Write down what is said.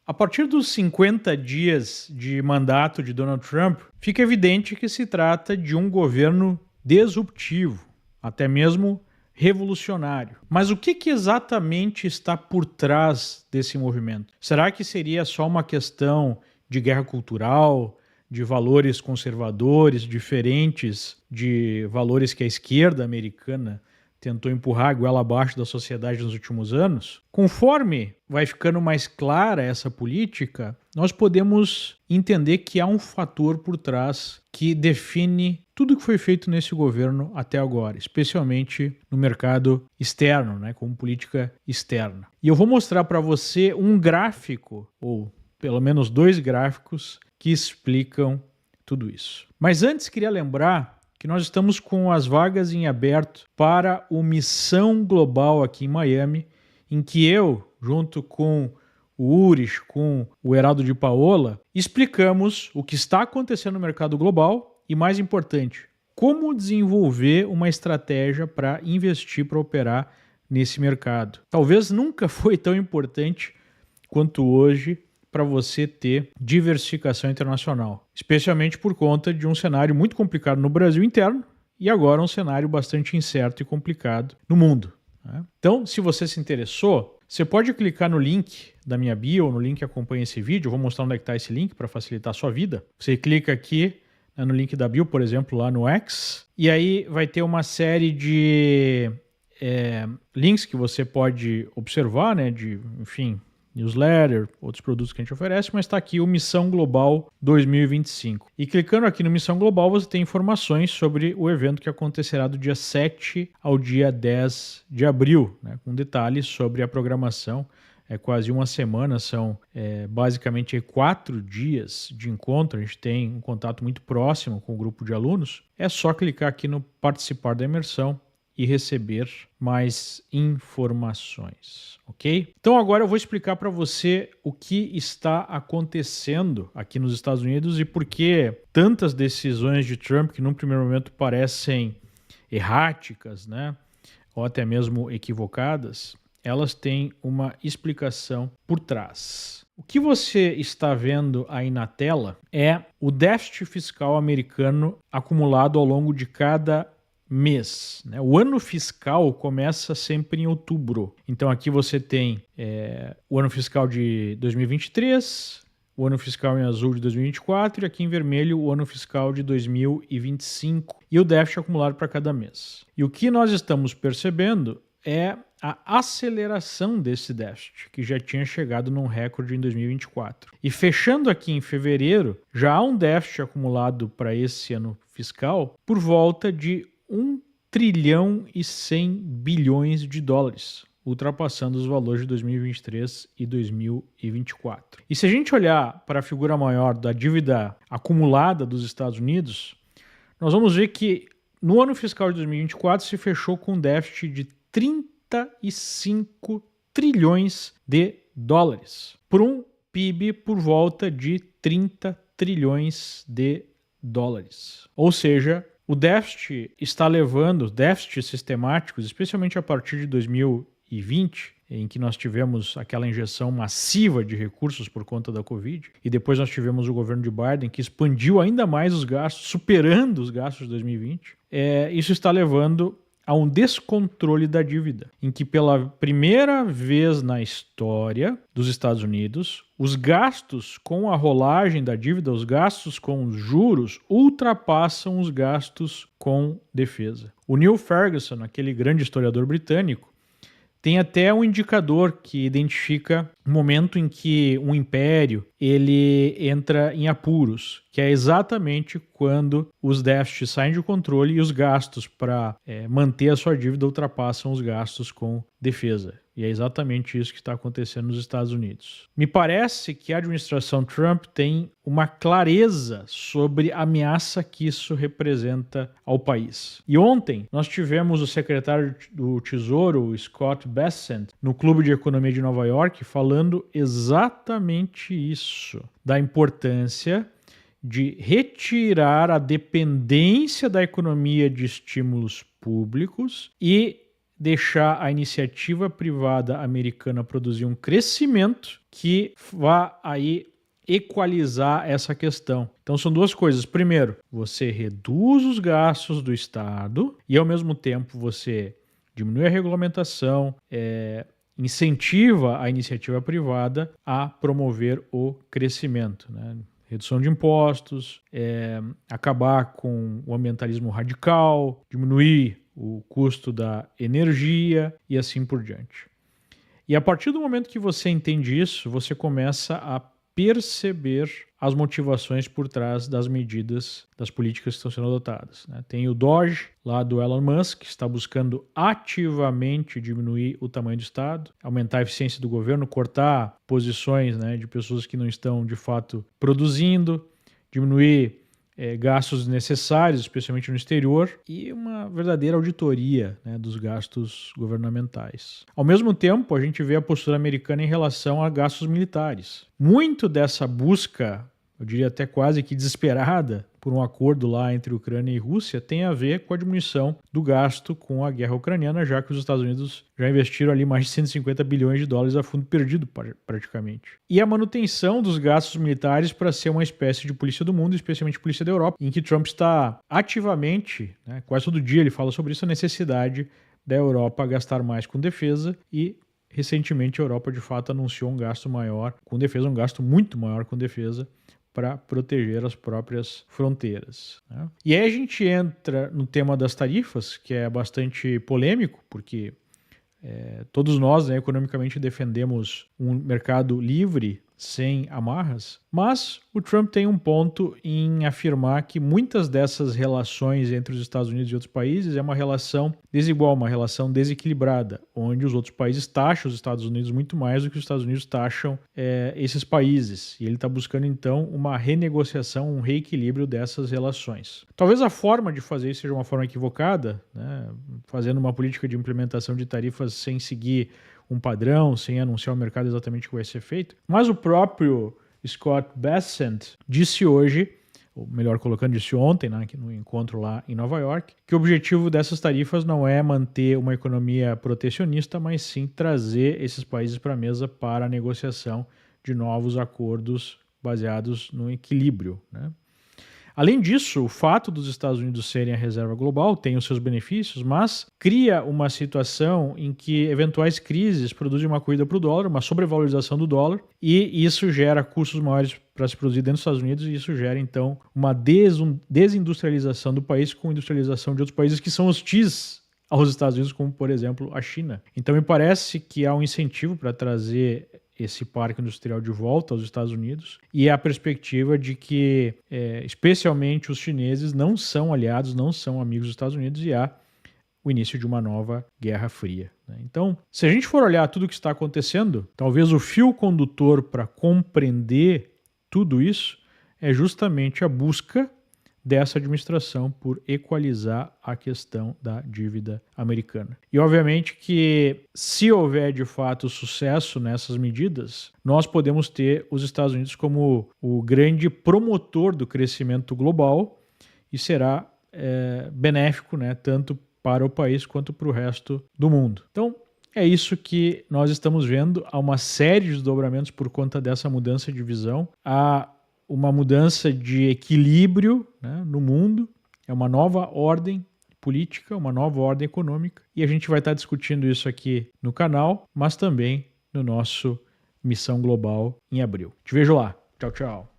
A partir dos 50 dias de mandato de Donald Trump, fica evidente que se trata de um governo disruptivo, até mesmo revolucionário. Mas o que exatamente está por trás desse movimento? Será que seria só uma questão de guerra cultural, de valores conservadores diferentes de valores que a esquerda americana tentou empurrar a goela abaixo da sociedade nos últimos anos? Conforme vai ficando mais clara essa política, nós podemos entender que há um fator por trás que define tudo que foi feito nesse governo até agora, especialmente no mercado externo, como política externa. E eu vou mostrar para você um gráfico, ou pelo menos 2 gráficos, que explicam tudo isso. Mas antes, queria lembrar que nós estamos com as vagas em aberto para o Missão Global aqui em Miami, em que eu, junto com o Uris, com o Heraldo de Paola, explicamos o que está acontecendo no mercado global e, mais importante, como desenvolver uma estratégia para investir, para operar nesse mercado. Talvez nunca foi tão importante quanto hoje para você ter diversificação internacional, especialmente por conta de um cenário muito complicado no Brasil interno e agora um cenário bastante incerto e complicado no mundo. Então, se você se interessou, você pode clicar no link da minha bio, ou no link que acompanha esse vídeo. Eu vou mostrar onde é que está esse link para facilitar a sua vida. Você clica aqui no link da bio, por exemplo, lá no X, e aí vai ter uma série de links que você pode observar, enfim, newsletter, outros produtos que a gente oferece, mas está aqui o Missão Global 2025. E clicando aqui no Missão Global, você tem informações sobre o evento que acontecerá do dia 7 ao dia 10 de abril, com detalhes sobre a programação. É quase uma semana, são basicamente 4 dias de encontro. A gente tem um contato muito próximo com o grupo de alunos. É só clicar aqui no participar da imersão e receber mais informações, ok? Então agora eu vou explicar para você o que está acontecendo aqui nos Estados Unidos e por que tantas decisões de Trump, que num primeiro momento parecem erráticas, ou até mesmo equivocadas, elas têm uma explicação por trás. O que você está vendo aí na tela é o déficit fiscal americano acumulado ao longo de cada mês. O ano fiscal começa sempre em outubro. Então aqui você tem o ano fiscal de 2023, o ano fiscal em azul de 2024 e aqui em vermelho o ano fiscal de 2025 e o déficit acumulado para cada mês. E o que nós estamos percebendo é a aceleração desse déficit, que já tinha chegado num recorde em 2024. E fechando aqui em fevereiro, já há um déficit acumulado para esse ano fiscal por volta de 1 trilhão e 100 bilhões de dólares, ultrapassando os valores de 2023 e 2024. E se a gente olhar para a figura maior da dívida acumulada dos Estados Unidos, nós vamos ver que no ano fiscal de 2024 se fechou com um déficit de 35 trilhões de dólares, por um PIB por volta de 30 trilhões de dólares. Ou seja, o déficit está levando, déficits sistemáticos, especialmente a partir de 2020, em que nós tivemos aquela injeção massiva de recursos por conta da Covid, e depois nós tivemos o governo de Biden, que expandiu ainda mais os gastos, superando os gastos de 2020. Isso está levando a um descontrole da dívida, em que pela primeira vez na história dos Estados Unidos, os gastos com a rolagem da dívida, os gastos com os juros, ultrapassam os gastos com defesa. O Neil Ferguson, aquele grande historiador britânico, tem até um indicador que identifica o momento em que um império ele entra em apuros, que é exatamente quando os déficits saem de controle e os gastos para manter a sua dívida ultrapassam os gastos com defesa. E é exatamente isso que está acontecendo nos Estados Unidos. Me parece que a administração Trump tem uma clareza sobre a ameaça que isso representa ao país. E ontem nós tivemos o secretário do Tesouro, Scott Bessent, no Clube de Economia de Nova York, falando exatamente isso, da importância de retirar a dependência da economia de estímulos públicos e deixar a iniciativa privada americana produzir um crescimento que vá aí equalizar essa questão. Então são duas coisas. Primeiro, você reduz os gastos do Estado e ao mesmo tempo você diminui a regulamentação, incentiva a iniciativa privada a promover o crescimento, né? Redução de impostos, acabar com o ambientalismo radical, diminuir o custo da energia e assim por diante. E a partir do momento que você entende isso, você começa a perceber as motivações por trás das medidas, das políticas que estão sendo adotadas, né? Tem o DOGE, lá do Elon Musk, que está buscando ativamente diminuir o tamanho do Estado, aumentar a eficiência do governo, cortar posições, né, de pessoas que não estão, de fato, produzindo, diminuir gastos necessários, especialmente no exterior, e uma verdadeira auditoria, né, dos gastos governamentais. Ao mesmo tempo, a gente vê a postura americana em relação a gastos militares. Muito dessa busca, eu diria até quase que desesperada, por um acordo lá entre Ucrânia e Rússia, tem a ver com a diminuição do gasto com a guerra ucraniana, já que os Estados Unidos já investiram ali mais de 150 bilhões de dólares a fundo perdido, praticamente. E a manutenção dos gastos militares para ser uma espécie de polícia do mundo, especialmente polícia da Europa, em que Trump está ativamente, né, quase todo dia ele fala sobre isso, a necessidade da Europa gastar mais com defesa e recentemente a Europa de fato anunciou um gasto maior com defesa, um gasto muito maior com defesa, para proteger as próprias fronteiras, né? E aí a gente entra no tema das tarifas, que é bastante polêmico, porque todos nós, né, economicamente defendemos um mercado livre, sem amarras, mas o Trump tem um ponto em afirmar que muitas dessas relações entre os Estados Unidos e outros países é uma relação desigual, uma relação desequilibrada, onde os outros países taxam os Estados Unidos muito mais do que os Estados Unidos taxam esses países. E ele está buscando, então, uma renegociação, um reequilíbrio dessas relações. Talvez a forma de fazer isso seja uma forma equivocada, né? Fazendo uma política de implementação de tarifas sem seguir um padrão, sem anunciar ao mercado exatamente o que vai ser feito. Mas o próprio Scott Bessent disse hoje, ou melhor colocando, disse ontem, né, no encontro lá em Nova York, que o objetivo dessas tarifas não é manter uma economia protecionista, mas sim trazer esses países para a mesa para a negociação de novos acordos baseados no equilíbrio, né? Além disso, o fato dos Estados Unidos serem a reserva global tem os seus benefícios, mas cria uma situação em que eventuais crises produzem uma corrida para o dólar, uma sobrevalorização do dólar, e isso gera custos maiores para se produzir dentro dos Estados Unidos, e isso gera, então, uma desindustrialização do país com industrialização de outros países que são hostis aos Estados Unidos, como, por exemplo, a China. Então, me parece que há um incentivo para trazer esse parque industrial de volta aos Estados Unidos e a perspectiva de que, especialmente os chineses, não são aliados, não são amigos dos Estados Unidos e há o início de uma nova Guerra Fria, né? Então, se a gente for olhar tudo o que está acontecendo, talvez o fio condutor para compreender tudo isso é justamente a busca dessa administração por equalizar a questão da dívida americana. E obviamente que se houver de fato sucesso nessas medidas, nós podemos ter os Estados Unidos como o grande promotor do crescimento global e será benéfico, né, tanto para o país quanto para o resto do mundo. Então, é isso que nós estamos vendo. Há uma série de desdobramentos por conta dessa mudança de visão. Há uma mudança de equilíbrio, né, no mundo, é uma nova ordem política, uma nova ordem econômica, e a gente vai estar discutindo isso aqui no canal, mas também no nosso Missão Global em abril. Te vejo lá. Tchau, tchau.